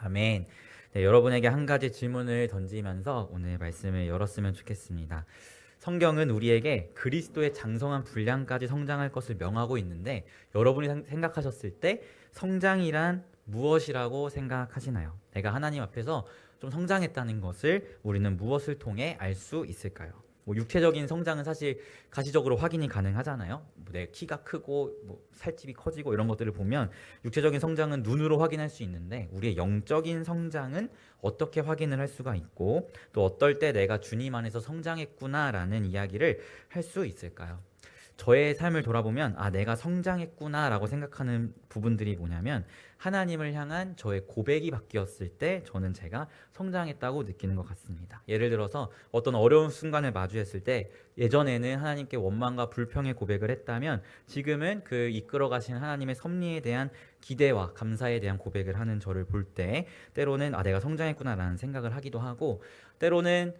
아멘. 네, 여러분에게 한 가지 질문을 던지면서 오늘 말씀을 열었으면 좋겠습니다. 성경은 우리에게 그리스도의 장성한 분량까지 성장할 것을 명하고 있는데 여러분이 생각하셨을 때 성장이란 무엇이라고 생각하시나요? 내가 하나님 앞에서 좀 성장했다는 것을 우리는 무엇을 통해 알 수 있을까요? 뭐 육체적인 성장은 사실 가시적으로 확인이 가능하잖아요. 내 키가 크고 뭐 살집이 커지고 이런 것들을 보면 육체적인 성장은 눈으로 확인할 수 있는데 우리의 영적인 성장은 어떻게 확인을 할 수가 있고 또 어떨 때 내가 주님 안에서 성장했구나라는 이야기를 할 수 있을까요? 저의 삶을 돌아보면 내가 성장했구나라고 생각하는 부분들이 뭐냐면 하나님을 향한 저의 고백이 바뀌었을 때 저는 제가 성장했다고 느끼는 것 같습니다. 예를 들어서 어떤 어려운 순간을 마주했을 때 예전에는 하나님께 원망과 불평의 고백을 했다면 지금은 그 이끌어 가신 하나님의 섭리에 대한 기대와 감사에 대한 고백을 하는 저를 볼 때 때로는 내가 성장했구나라는 생각을 하기도 하고 때로는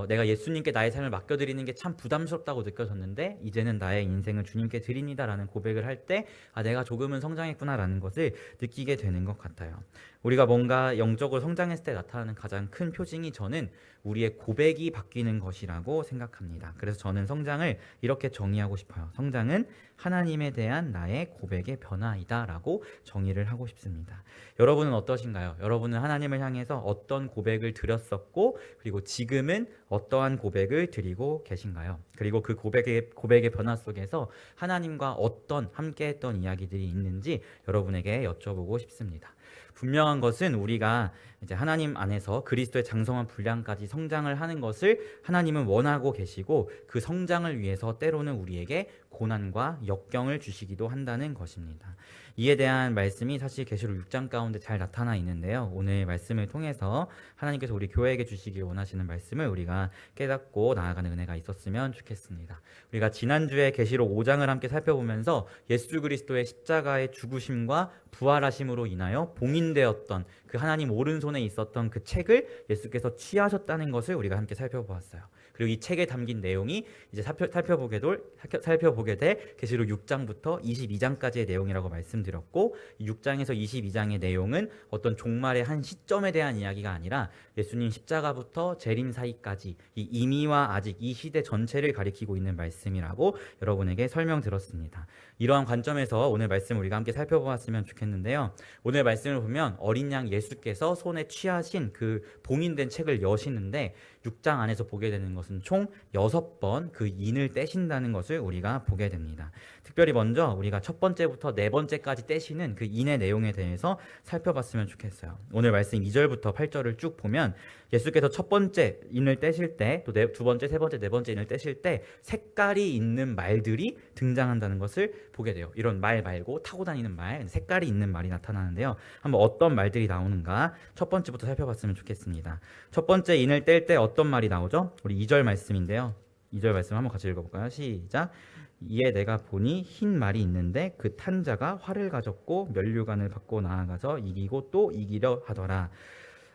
내가 예수님께 나의 삶을 맡겨드리는 게 참 부담스럽다고 느껴졌는데 이제는 나의 인생을 주님께 드립니다라는 고백을 할 때 내가 조금은 성장했구나라는 것을 느끼게 되는 것 같아요. 우리가 뭔가 영적으로 성장했을 때 나타나는 가장 큰 표징이 저는 우리의 고백이 바뀌는 것이라고 생각합니다. 그래서 저는 성장을 이렇게 정의하고 싶어요. 성장은 하나님에 대한 나의 고백의 변화이다 라고 정의를 하고 싶습니다. 여러분은 어떠신가요? 여러분은 하나님을 향해서 어떤 고백을 드렸었고 그리고 지금은 어떠한 고백을 드리고 계신가요? 그리고 그 고백의 변화 속에서 하나님과 어떤 함께했던 이야기들이 있는지 여러분에게 여쭤보고 싶습니다. 분명한 것은 우리가 이제 하나님 안에서 그리스도의 장성한 분량까지 성장을 하는 것을 하나님은 원하고 계시고 그 성장을 위해서 때로는 우리에게 고난과 역경을 주시기도 한다는 것입니다. 이에 대한 말씀이 사실 계시록 6장 가운데 잘 나타나 있는데요. 오늘 말씀을 통해서 하나님께서 우리 교회에게 주시길 원하시는 말씀을 우리가 깨닫고 나아가는 은혜가 있었으면 좋겠습니다. 우리가 지난주에 계시록 5장을 함께 살펴보면서 예수 그리스도의 십자가의 죽으심과 부활하심으로 인하여 봉인되었던 그 하나님 오른손에 있었던 그 책을 예수께서 취하셨다는 것을 우리가 함께 살펴보았어요. 그리고 이 책에 담긴 내용이 이제 살펴보게 될 계시록 6장부터 22장까지의 내용이라고 말씀드렸고 6장에서 22장의 내용은 어떤 종말의 한 시점에 대한 이야기가 아니라 예수님 십자가부터 재림 사이까지 이 이미와 아직 이 시대 전체를 가리키고 있는 말씀이라고 여러분에게 설명드렸습니다. 이러한 관점에서 오늘 말씀 우리가 함께 살펴보았으면 좋겠는데요. 오늘 말씀을 보면 어린 양 예수께서 손에 취하신 그 봉인된 책을 여시는데 6장 안에서 보게 되는 것은 총 6번 그 인을 떼신다는 것을 우리가 보게 됩니다. 특별히 먼저 우리가 첫 번째부터 네 번째까지 떼시는 그 인의 내용에 대해서 살펴봤으면 좋겠어요. 오늘 말씀 2절부터 8절을 쭉 보면 예수께서 첫 번째 인을 떼실 때 또 두 번째, 세 번째, 네 번째 인을 떼실 때 색깔이 있는 말들이 등장한다는 것을 보게 돼요. 이런 말 말고 타고 다니는 말, 색깔이 있는 말이 나타나는데요. 한번 어떤 말들이 나오는가 첫 번째부터 살펴봤으면 좋겠습니다. 첫 번째 인을 뗄 때 어떤 말이 나오죠? 우리 2절 말씀인데요. 2절 말씀 한번 같이 읽어볼까요? 시작. 이에 내가 보니 흰 말이 있는데 그 탄 자가 활을 가졌고 면류관을 받고 나아가서 이기고 또 이기려 하더라.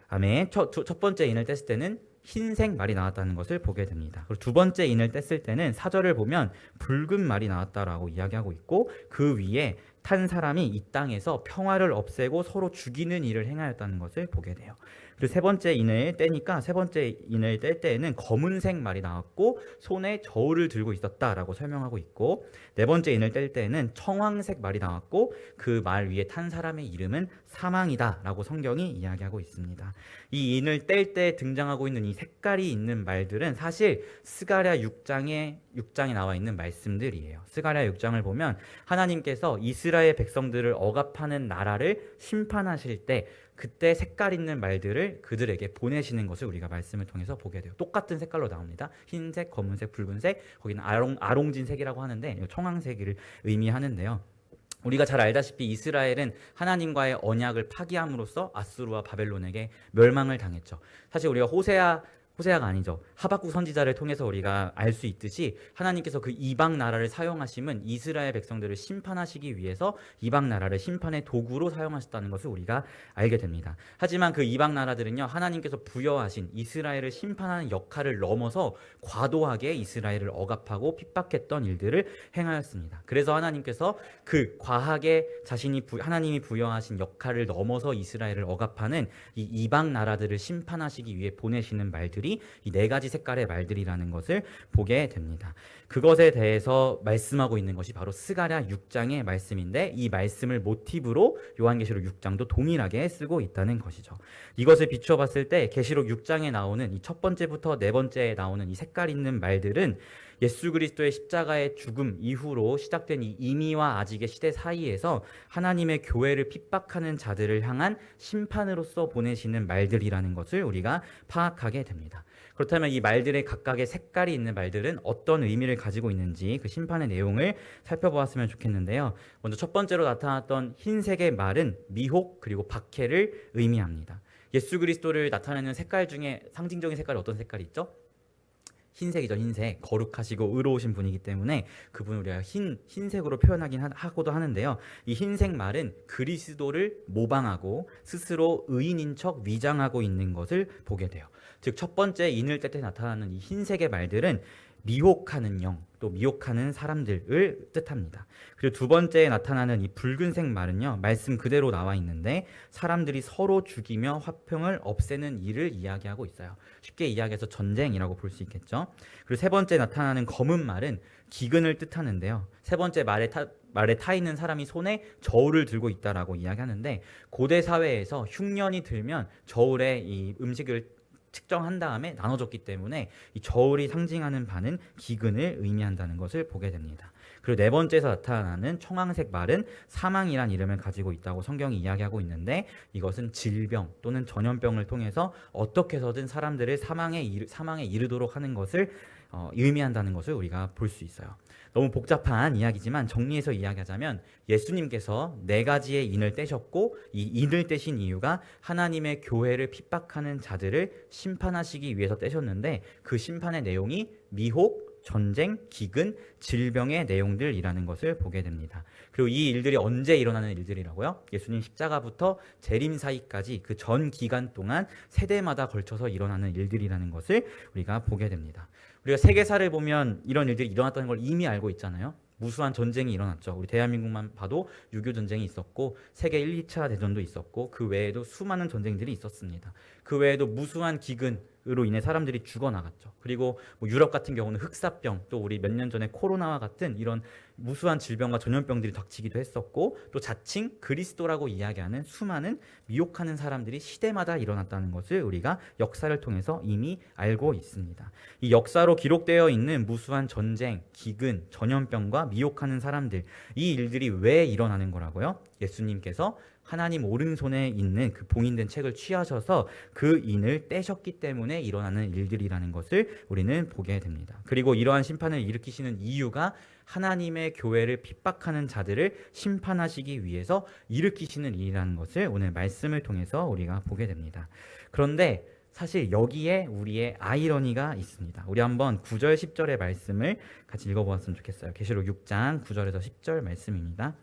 아멘. 첫 번째 인을 뗐을 때는 흰색 말이 나왔다는 것을 보게 됩니다. 그리고 두 번째 인을 뗐을 때는 사절을 보면 붉은 말이 나왔다라고 이야기하고 있고 그 위에 탄 사람이 이 땅에서 평화를 없애고 서로 죽이는 일을 행하였다는 것을 보게 돼요. 그리고 세 번째 인을 떼니까 세 번째 인을 뗄 때에는 검은색 말이 나왔고 손에 저울을 들고 있었다라고 설명하고 있고 네 번째 인을 뗄 때에는 청황색 말이 나왔고 그 말 위에 탄 사람의 이름은 사망이다라고 성경이 이야기하고 있습니다. 이 인을 뗄 때 등장하고 있는 이 색깔이 있는 말들은 사실 스가랴 6장에 나와 있는 말씀들이에요. 스가랴 6장을 보면 하나님께서 이스라엘 백성들을 억압하는 나라를 심판하실 때 그때 색깔 있는 말들을 그들에게 보내시는 것을 우리가 말씀을 통해서 보게 돼요. 똑같은 색깔로 나옵니다. 흰색, 검은색, 붉은색, 거기는 아롱진색이라고 하는데 청황색을 의미하는데요. 우리가 잘 알다시피 이스라엘은 하나님과의 언약을 파기함으로써 아수르와 바벨론에게 멸망을 당했죠. 사실 우리가 호세아가 아니죠. 하박국 선지자를 통해서 우리가 알 수 있듯이 하나님께서 그 이방 나라를 사용하심은 이스라엘 백성들을 심판하시기 위해서 이방 나라를 심판의 도구로 사용하셨다는 것을 우리가 알게 됩니다. 하지만 그 이방 나라들은요, 하나님께서 부여하신 이스라엘을 심판하는 역할을 넘어서 과도하게 이스라엘을 억압하고 핍박했던 일들을 행하였습니다. 그래서 하나님께서 그 과하게 하나님이 부여하신 역할을 넘어서 이스라엘을 억압하는 이 이방 나라들을 심판하시기 위해 보내시는 말들이 이 네 가지 색깔의 말들이라는 것을 보게 됩니다. 그것에 대해서 말씀하고 있는 것이 바로 스가랴 6장의 말씀인데, 이 말씀을 모티브로 요한계시록 6장도 동일하게 쓰고 있다는 것이죠. 이것을 비추어 봤을 때 계시록 6장에 나오는 이 첫 번째부터 네 번째에 나오는 이 색깔 있는 말들은 예수 그리스도의 십자가의 죽음 이후로 시작된 이 임의와 아직의 시대 사이에서 하나님의 교회를 핍박하는 자들을 향한 심판으로서 보내시는 말들이라는 것을 우리가 파악하게 됩니다. 그렇다면 이 말들의 각각의 색깔이 있는 말들은 어떤 의미를 가지고 있는지 그 심판의 내용을 살펴보았으면 좋겠는데요. 먼저 첫 번째로 나타났던 흰색의 말은 미혹 그리고 박해를 의미합니다. 예수 그리스도를 나타내는 색깔 중에 상징적인 색깔이 어떤 색깔이 있죠? 흰색이죠. 흰색. 거룩하시고 의로우신 분이기 때문에 그분을 우리가 흰색으로 표현하긴 하고도 하는데요. 이 흰색 말은 그리스도를 모방하고 스스로 의인인 척 위장하고 있는 것을 보게 돼요. 즉 첫 번째 인을 뗄 때 나타나는 이 흰색의 말들은 미혹하는 영, 또 미혹하는 사람들을 뜻합니다. 그리고 두 번째에 나타나는 이 붉은색 말은요, 말씀 그대로 나와 있는데 사람들이 서로 죽이며 화평을 없애는 일을 이야기하고 있어요. 쉽게 이야기해서 전쟁이라고 볼 수 있겠죠. 그리고 세 번째 나타나는 검은 말은 기근을 뜻하는데요. 세 번째 말에 타 있는 사람이 손에 저울을 들고 있다라고 이야기하는데, 고대 사회에서 흉년이 들면 저울에 이 음식을 측정한 다음에 나눠줬기 때문에 이 저울이 상징하는 바는 기근을 의미한다는 것을 보게 됩니다. 그리고 네 번째에서 나타나는 청황색 말은 사망이란 이름을 가지고 있다고 성경이 이야기하고 있는데, 이것은 질병 또는 전염병을 통해서 어떻게 해서든 사람들을 사망에 이르도록 하는 것을 의미한다는 것을 우리가 볼 수 있어요. 너무 복잡한 이야기지만 정리해서 이야기하자면 예수님께서 네 가지의 인을 떼셨고, 이 인을 떼신 이유가 하나님의 교회를 핍박하는 자들을 심판하시기 위해서 떼셨는데, 그 심판의 내용이 미혹, 전쟁, 기근, 질병의 내용들이라는 것을 보게 됩니다. 그리고 이 일들이 언제 일어나는 일들이라고요? 예수님 십자가부터 재림 사이까지 그 전 기간 동안 세대마다 걸쳐서 일어나는 일들이라는 것을 우리가 보게 됩니다. 우리가 세계사를 보면 이런 일들이 일어났다는 걸 이미 알고 있잖아요. 무수한 전쟁이 일어났죠. 우리 대한민국만 봐도 6.25 전쟁이 있었고 세계 1, 2차 대전도 있었고 그 외에도 수많은 전쟁들이 있었습니다. 그 외에도 무수한 기근으로 인해 사람들이 죽어나갔죠. 그리고 유럽 같은 경우는 흑사병, 또 우리 몇 년 전에 코로나와 같은 이런 무수한 질병과 전염병들이 닥치기도 했었고, 또 자칭 그리스도라고 이야기하는 수많은 미혹하는 사람들이 시대마다 일어났다는 것을 우리가 역사를 통해서 이미 알고 있습니다. 이 역사로 기록되어 있는 무수한 전쟁, 기근, 전염병과 미혹하는 사람들, 이 일들이 왜 일어나는 거라고요? 예수님께서 하나님 오른손에 있는 그 봉인된 책을 취하셔서 그 인을 떼셨기 때문에 일어나는 일들이라는 것을 우리는 보게 됩니다. 그리고 이러한 심판을 일으키시는 이유가 하나님의 교회를 핍박하는 자들을 심판하시기 위해서 일으키시는 일이라는 것을 오늘 말씀을 통해서 우리가 보게 됩니다. 그런데 사실 여기에 우리의 아이러니가 있습니다. 우리 한번 9절 10절의 말씀을 같이 읽어보았으면 좋겠어요. 계시록 6장 9절에서 10절 말씀입니다.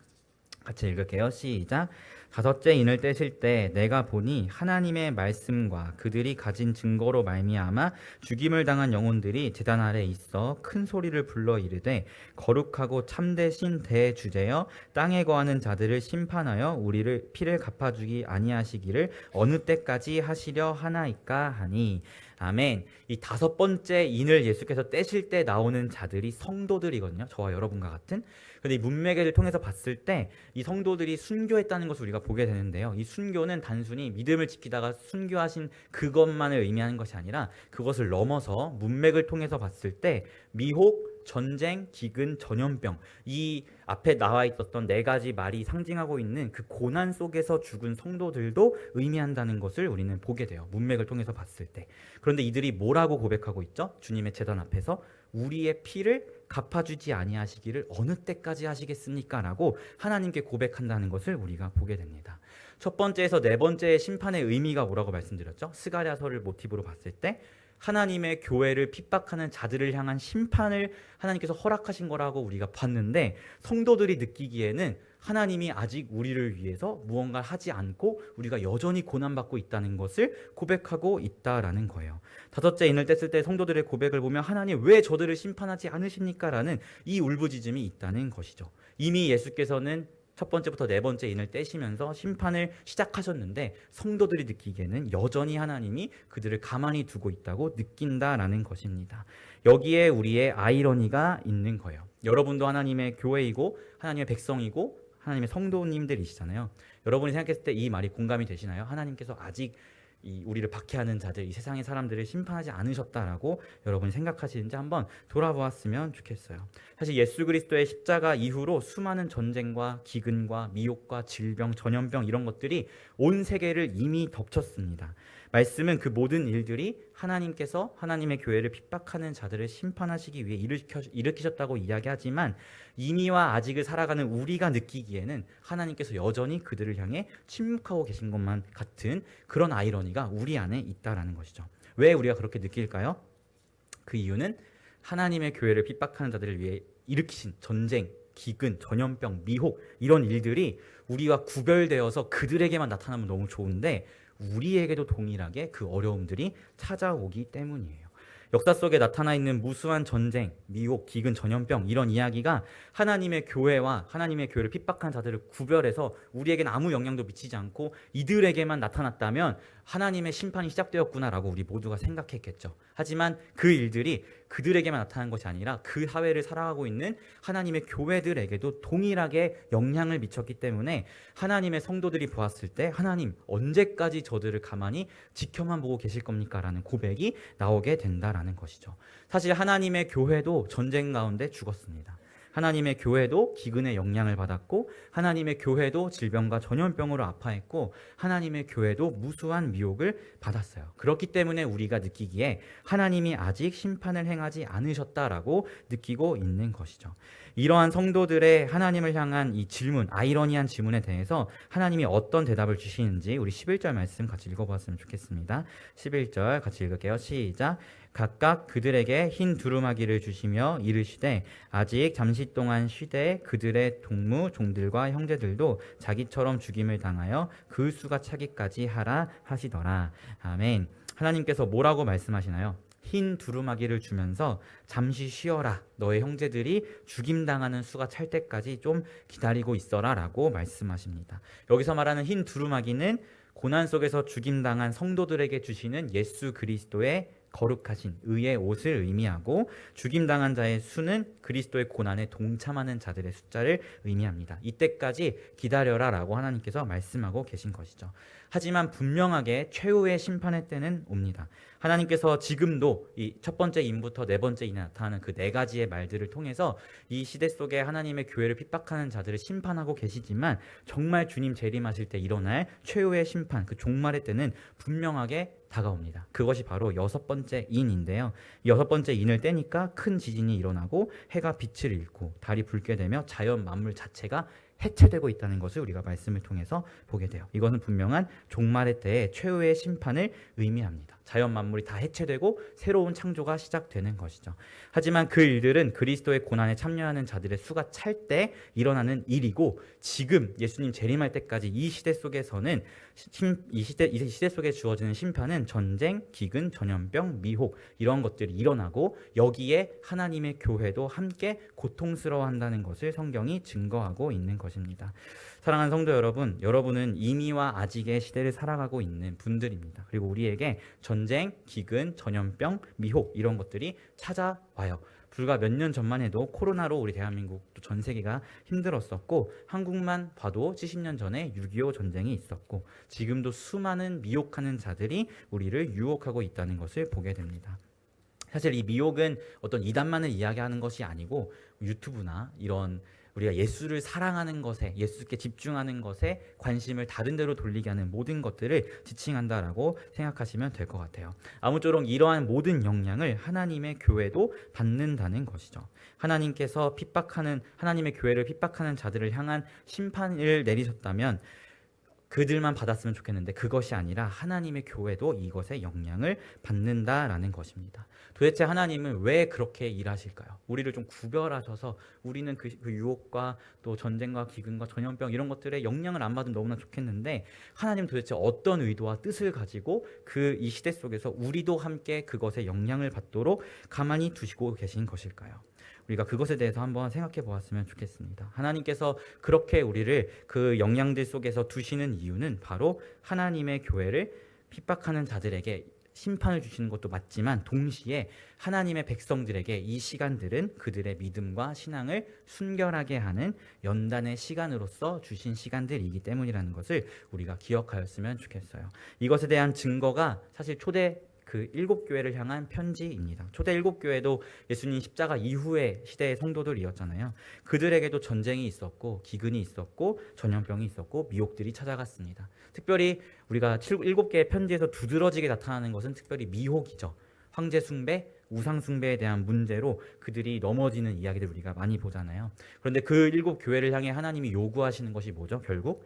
같이 읽을게요. 시작. 다섯째 인을 떼실 때 내가 보니 하나님의 말씀과 그들이 가진 증거로 말미암아 죽임을 당한 영혼들이 제단 아래 있어 큰 소리를 불러 이르되, 거룩하고 참되신 대주제여 땅에 거하는 자들을 심판하여 우리를 피를 갚아주기 아니하시기를 어느 때까지 하시려 하나이까 하니. 아멘. 이 다섯 번째 인을 예수께서 떼실 때 나오는 자들이 성도들이거든요. 저와 여러분과 같은. 근데 이 문맥을 통해서 봤을 때 이 성도들이 순교했다는 것을 우리가 보게 되는데요. 이 순교는 단순히 믿음을 지키다가 순교하신 그것만을 의미하는 것이 아니라 그것을 넘어서 문맥을 통해서 봤을 때 미혹, 전쟁, 기근, 전염병, 이 앞에 나와 있었던 네 가지 말이 상징하고 있는 그 고난 속에서 죽은 성도들도 의미한다는 것을 우리는 보게 돼요. 문맥을 통해서 봤을 때. 그런데 이들이 뭐라고 고백하고 있죠? 주님의 제단 앞에서 우리의 피를 갚아주지 아니하시기를 어느 때까지 하시겠습니까? 라고 하나님께 고백한다는 것을 우리가 보게 됩니다. 첫 번째에서 네 번째의 심판의 의미가 뭐라고 말씀드렸죠? 스가랴서를 모티브로 봤을 때 하나님의 교회를 핍박하는 자들을 향한 심판을 하나님께서 허락하신 거라고 우리가 봤는데, 성도들이 느끼기에는 하나님이 아직 우리를 위해서 무언가 하지 않고 우리가 여전히 고난받고 있다는 것을 고백하고 있다라는 거예요. 다섯째 인을 뗐을 때 성도들의 고백을 보면 하나님 왜 저들을 심판하지 않으십니까? 라는 이 울부짖음이 있다는 것이죠. 이미 예수께서는 첫 번째부터 네 번째 인을 떼시면서 심판을 시작하셨는데, 성도들이 느끼기에는 여전히 하나님이 그들을 가만히 두고 있다고 느낀다라는 것입니다. 여기에 우리의 아이러니가 있는 거예요. 여러분도 하나님의 교회이고 하나님의 백성이고 하나님의 성도님들이시잖아요. 여러분이 생각했을 때 이 말이 공감이 되시나요? 하나님께서 아직 우리를 박해하는 자들, 이 세상의 사람들을 심판하지 않으셨다라고 여러분이 생각하시는지 한번 돌아보았으면 좋겠어요. 사실 예수 그리스도의 십자가 이후로 수많은 전쟁과 기근과 미혹과 질병, 전염병 이런 것들이 온 세계를 이미 덮쳤습니다. 말씀은 그 모든 일들이 하나님께서 하나님의 교회를 핍박하는 자들을 심판하시기 위해 일으키셨다고 이야기하지만, 이미와 아직을 살아가는 우리가 느끼기에는 하나님께서 여전히 그들을 향해 침묵하고 계신 것만 같은 그런 아이러니가 우리 안에 있다라는 것이죠. 왜 우리가 그렇게 느낄까요? 그 이유는 하나님의 교회를 핍박하는 자들을 위해 일으키신 전쟁, 기근, 전염병, 미혹 이런 일들이 우리와 구별되어서 그들에게만 나타나면 너무 좋은데 우리에게도 동일하게 그 어려움들이 찾아오기 때문이에요. 역사 속에 나타나 있는 무수한 전쟁, 미혹, 기근, 전염병 이런 이야기가 하나님의 교회와 하나님의 교회를 핍박한 자들을 구별해서 우리에게는 아무 영향도 미치지 않고 이들에게만 나타났다면 하나님의 심판이 시작되었구나라고 우리 모두가 생각했겠죠. 하지만 그 일들이 그들에게만 나타난 것이 아니라 그 사회를 살아가고 있는 하나님의 교회들에게도 동일하게 영향을 미쳤기 때문에 하나님의 성도들이 보았을 때 하나님 언제까지 저들을 가만히 지켜만 보고 계실 겁니까? 라는 고백이 나오게 된다라는 것이죠. 사실 하나님의 교회도 전쟁 가운데 죽었습니다. 하나님의 교회도 기근의 영향을 받았고 하나님의 교회도 질병과 전염병으로 아파했고 하나님의 교회도 무수한 미혹을 받았어요. 그렇기 때문에 우리가 느끼기에 하나님이 아직 심판을 행하지 않으셨다라고 느끼고 있는 것이죠. 이러한 성도들의 하나님을 향한 이 질문, 아이러니한 질문에 대해서 하나님이 어떤 대답을 주시는지 우리 11절 말씀 같이 읽어보았으면 좋겠습니다. 11절 같이 읽을게요. 시작. 각각 그들에게 흰 두루마기를 주시며 이르시되 아직 잠시 동안 쉬되 그들의 동무 종들과 형제들도 자기처럼 죽임을 당하여 그 수가 차기까지 하라 하시더라. 아멘. 하나님께서 뭐라고 말씀하시나요? 흰 두루마기를 주면서 잠시 쉬어라. 너의 형제들이 죽임당하는 수가 찰 때까지 좀 기다리고 있어라 라고 말씀하십니다. 여기서 말하는 흰 두루마기는 고난 속에서 죽임당한 성도들에게 주시는 예수 그리스도의 거룩하신 의의 옷을 의미하고, 죽임당한 자의 수는 그리스도의 고난에 동참하는 자들의 숫자를 의미합니다. 이때까지 기다려라 라고 하나님께서 말씀하고 계신 것이죠. 하지만 분명하게 최후의 심판의 때는 옵니다. 하나님께서 지금도 이 첫 번째 인부터 네 번째 인에 나타나는 그 네 가지의 말들을 통해서 이 시대 속에 하나님의 교회를 핍박하는 자들을 심판하고 계시지만, 정말 주님 재림하실 때 일어날 최후의 심판, 그 종말의 때는 분명하게 다가옵니다. 그것이 바로 여섯 번째 인인데요. 여섯 번째 인을 떼니까 큰 지진이 일어나고 해가 빛을 잃고 달이 붉게 되며 자연 만물 자체가 해체되고 있다는 것을 우리가 말씀을 통해서 보게 돼요. 이것은 분명한 종말의 때의 최후의 심판을 의미합니다. 자연 만물이 다 해체되고 새로운 창조가 시작되는 것이죠. 하지만 그 일들은 그리스도의 고난에 참여하는 자들의 수가 찰 때 일어나는 일이고, 지금 예수님 재림할 때까지 이 시대 속에서는 이 시대 속에 주어지는 심판은 전쟁, 기근, 전염병, 미혹 이런 것들이 일어나고, 여기에 하나님의 교회도 함께 고통스러워한다는 것을 성경이 증거하고 있는 것입니다. 사랑하는 성도 여러분, 여러분은 이미와 아직의 시대를 살아가고 있는 분들입니다. 그리고 우리에게 전쟁, 기근, 전염병, 미혹 이런 것들이 찾아와요. 불과 몇 년 전만 해도 코로나로 우리 대한민국 또 전 세계가 힘들었었고, 한국만 봐도 70년 전에 6.25 전쟁이 있었고, 지금도 수많은 미혹하는 자들이 우리를 유혹하고 있다는 것을 보게 됩니다. 사실 이 미혹은 어떤 이단만을 이야기하는 것이 아니고, 유튜브나 이런 우리가 예수를 사랑하는 것에, 예수께 집중하는 것에 관심을 다른 데로 돌리게 하는 모든 것들을 지칭한다라고 생각하시면 될 것 같아요. 아무쪼록 이러한 모든 영향을 하나님의 교회도 받는다는 것이죠. 하나님께서 하나님의 교회를 핍박하는 자들을 향한 심판을 내리셨다면 그들만 받았으면 좋겠는데 그것이 아니라 하나님의 교회도 이것의 영향을 받는다라는 것입니다. 도대체 하나님은 왜 그렇게 일하실까요? 우리를 좀 구별하셔서 우리는 그 유혹과 또 전쟁과 기근과 전염병 이런 것들에 영향을 안 받으면 너무나 좋겠는데 하나님 도대체 어떤 의도와 뜻을 가지고 이 시대 속에서 우리도 함께 그것에 영향을 받도록 가만히 두시고 계신 것일까요? 우리가 그것에 대해서 한번 생각해 보았으면 좋겠습니다. 하나님께서 그렇게 우리를 그 영향들 속에서 두시는 이유는 바로 하나님의 교회를 핍박하는 자들에게 심판을 주시는 것도 맞지만 동시에 하나님의 백성들에게 이 시간들은 그들의 믿음과 신앙을 순결하게 하는 연단의 시간으로서 주신 시간들이기 때문이라는 것을 우리가 기억하였으면 좋겠어요. 이것에 대한 증거가 사실 초대 그 7교회를 향한 편지입니다. 초대 7교회도 예수님 십자가 이후의 시대의 성도들이었잖아요. 그들에게도 전쟁이 있었고 기근이 있었고 전염병이 있었고 미혹들이 찾아갔습니다. 특별히 우리가 7개의 편지에서 두드러지게 나타나는 것은 특별히 미혹이죠. 황제 숭배, 우상 숭배에 대한 문제로 그들이 넘어지는 이야기들 우리가 많이 보잖아요. 그런데 그 7교회를 향해 하나님이 요구하시는 것이 뭐죠? 결국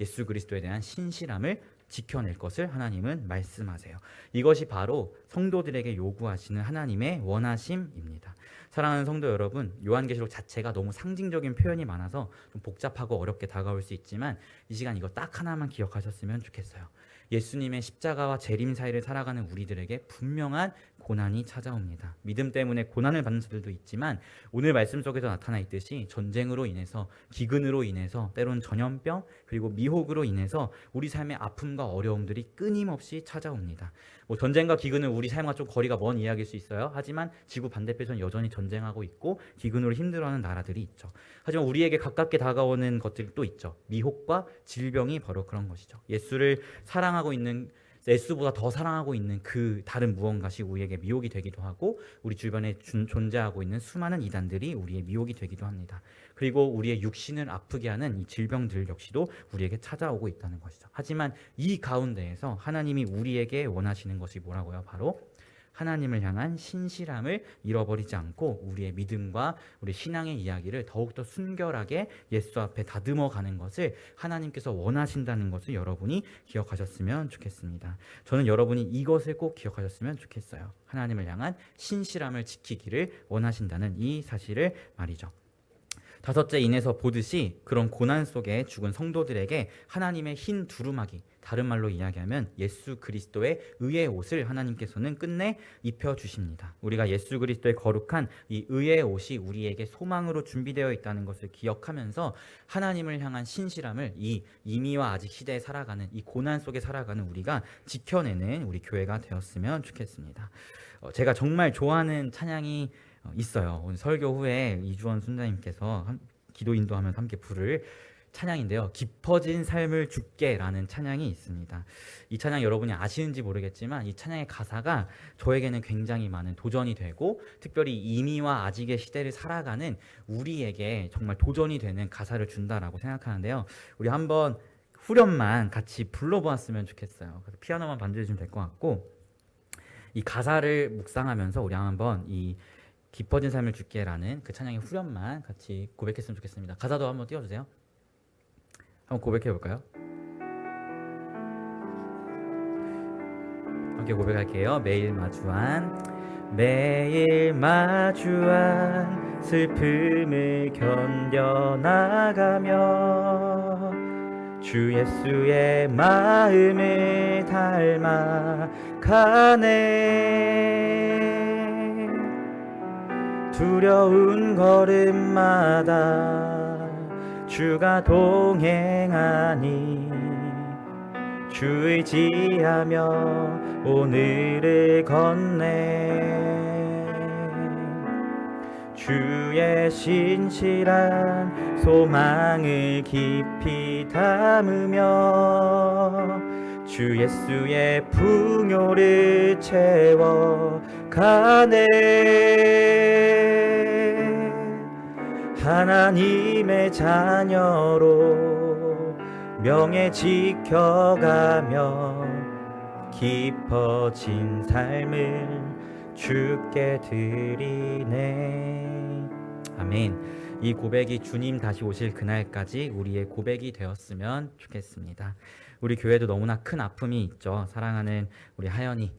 예수 그리스도에 대한 신실함을 지켜낼 것을 하나님은 말씀하세요. 이것이 바로 성도들에게 요구하시는 하나님의 원하심입니다. 사랑하는 성도 여러분, 요한계시록 자체가 너무 상징적인 표현이 많아서 좀 복잡하고 어렵게 다가올 수 있지만 이 시간 이거 딱 하나만 기억하셨으면 좋겠어요. 예수님의 십자가와 재림 사이를 살아가는 우리들에게 분명한 고난이 찾아옵니다. 믿음 때문에 고난을 받는 자들도 있지만 오늘 말씀 속에서 나타나 있듯이 전쟁으로 인해서 기근으로 인해서 때론 전염병 그리고 미혹으로 인해서 우리 삶의 아픔과 어려움들이 끊임없이 찾아옵니다. 전쟁과 기근은 우리 삶과 좀 거리가 먼 이야기일 수 있어요. 하지만 지구 반대편에서는 여전히 전쟁하고 있고 기근으로 힘들어하는 나라들이 있죠. 하지만 우리에게 가깝게 다가오는 것들이 또 있죠. 미혹과 질병이 바로 그런 것이죠. 예수를 사랑하고 있는 예수보다 더 사랑하고 있는 그 다른 무언가시 우리에게 미혹이 되기도 하고 우리 주변에 존재하고 있는 수많은 이단들이 우리의 미혹이 되기도 합니다. 그리고 우리의 육신을 아프게 하는 이 질병들 역시도 우리에게 찾아오고 있다는 것이죠. 하지만 이 가운데에서 하나님이 우리에게 원하시는 것이 뭐라고요? 바로 하나님을 향한 신실함을 잃어버리지 않고 우리의 믿음과 우리 신앙의 이야기를 더욱더 순결하게 예수 앞에 다듬어 가는 것을 하나님께서 원하신다는 것을 여러분이 기억하셨으면 좋겠습니다. 저는 여러분이 이것을 꼭 기억하셨으면 좋겠어요. 하나님을 향한 신실함을 지키기를 원하신다는 이 사실을 말이죠. 다섯째, 인에서 보듯이 그런 고난 속에 죽은 성도들에게 하나님의 흰 두루마기, 다른 말로 이야기하면 예수 그리스도의 의의 옷을 하나님께서는 끝내 입혀주십니다. 우리가 예수 그리스도의 거룩한 이 의의 옷이 우리에게 소망으로 준비되어 있다는 것을 기억하면서 하나님을 향한 신실함을 이 이미와 아직 시대에 살아가는 이 고난 속에 살아가는 우리가 지켜내는 우리 교회가 되었으면 좋겠습니다. 제가 정말 좋아하는 찬양이 있어요. 오늘 설교 후에 이주원 순자님께서 기도 인도하면서 함께 부를 찬양인데요. 깊어진 삶을 주께라는 찬양이 있습니다. 이 찬양 여러분이 아시는지 모르겠지만 이 찬양의 가사가 저에게는 굉장히 많은 도전이 되고 특별히 이미와 아직의 시대를 살아가는 우리에게 정말 도전이 되는 가사를 준다라고 생각하는데요. 우리 한번 후렴만 같이 불러보았으면 좋겠어요. 그래서 피아노만 반주해주면 될 것 같고 이 가사를 묵상하면서 우리 한번 이 깊어진 삶을 주께라는 그 찬양의 후렴만 같이 고백했으면 좋겠습니다. 가사도 한번 띄워주세요. 한번 고백해 볼까요? 함께 고백할게요. 매일 마주한 슬픔을 견뎌나가며 주 예수의 마음을 닮아가네. 두려운 걸음마다 주가 동행하니 주 의지하며 오늘을 건네. 주의 신실한 소망을 깊이 담으며 주 예수의 풍요를 채워가네. 하나님의 자녀로 명예 지켜가며 깊어진 삶을 주께 드리네. 아멘. 이 고백이 주님 다시 오실 그날까지 우리의 고백이 되었으면 좋겠습니다. 우리 교회도 너무나 큰 아픔이 있죠. 사랑하는 우리 하연이,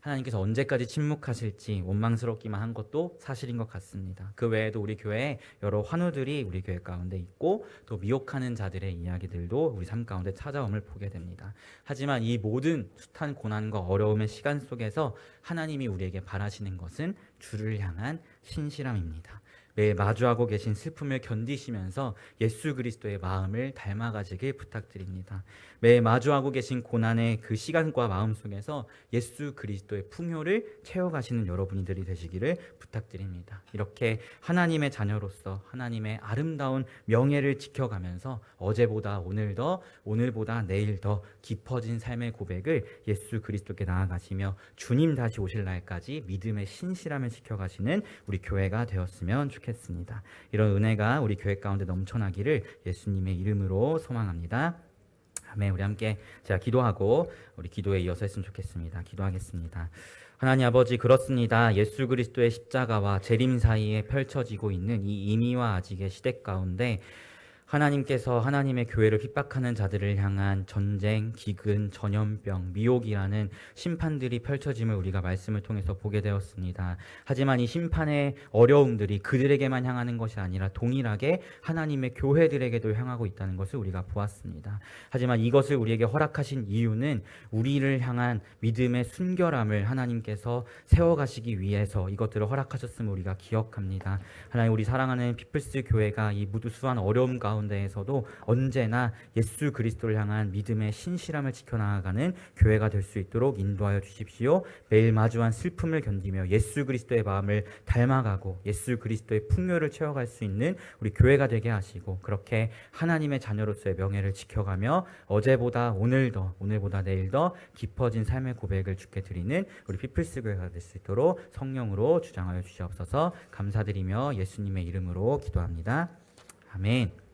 하나님께서 언제까지 침묵하실지 원망스럽기만 한 것도 사실인 것 같습니다. 그 외에도 우리 교회에 여러 환우들이 우리 교회 가운데 있고 또 미혹하는 자들의 이야기들도 우리 삶 가운데 찾아옴을 보게 됩니다. 하지만 이 모든 숱한 고난과 어려움의 시간 속에서 하나님이 우리에게 바라시는 것은 주를 향한 신실함입니다. 매일 마주하고 계신 슬픔을 견디시면서 예수 그리스도의 마음을 닮아가시길 부탁드립니다. 매일 마주하고 계신 고난의 그 시간과 마음 속에서 예수 그리스도의 풍요를 채워가시는 여러분들이 되시기를 부탁드립니다. 이렇게 하나님의 자녀로서 하나님의 아름다운 명예를 지켜가면서 어제보다 오늘 더, 오늘보다 내일 더 깊어진 삶의 고백을 예수 그리스도께 나아가시며 주님 다시 오실 날까지 믿음의 신실함을 지켜가시는 우리 교회가 되었으면 좋겠습니다. 이런 은혜가 우리 교회 가운데 넘쳐나기를 예수님의 이름으로 소망합니다. 아멘. 우리 함께 제가 기도하고 우리 기도에 이어서 했으면 좋겠습니다. 기도하겠습니다. 하나님 아버지, 그렇습니다. 예수 그리스도의 십자가와 재림 사이에 펼쳐지고 있는 이 이미와 아직의 시대 가운데 하나님께서 하나님의 교회를 핍박하는 자들을 향한 전쟁, 기근, 전염병, 미혹이라는 심판들이 펼쳐짐을 우리가 말씀을 통해서 보게 되었습니다. 하지만 이 심판의 어려움들이 그들에게만 향하는 것이 아니라 동일하게 하나님의 교회들에게도 향하고 있다는 것을 우리가 보았습니다. 하지만 이것을 우리에게 허락하신 이유는 우리를 향한 믿음의 순결함을 하나님께서 세워가시기 위해서 이것들을 허락하셨음을 우리가 기억합니다. 하나님, 우리 사랑하는 피플스 교회가 이 무수한 어려움 가운데에서도 언제나 예수 그리스도를 향한 믿음의 신실함을 지켜나가는 교회가 될 수 있도록 인도하여 주십시오. 매일 마주한 슬픔을 견디며 예수 그리스도의 마음을 닮아가고 예수 그리스도의 풍요를 채워갈 수 있는 우리 교회가 되게 하시고, 그렇게 하나님의 자녀로서의 명예를 지켜가며 어제보다 오늘 더, 오늘보다 내일 더 깊어진 삶의 고백을 주께 드리는 우리 피플스 교회가 될 수 있도록 성령으로 주장하여 주시옵소서. 감사드리며 예수님의 이름으로 기도합니다. 아멘.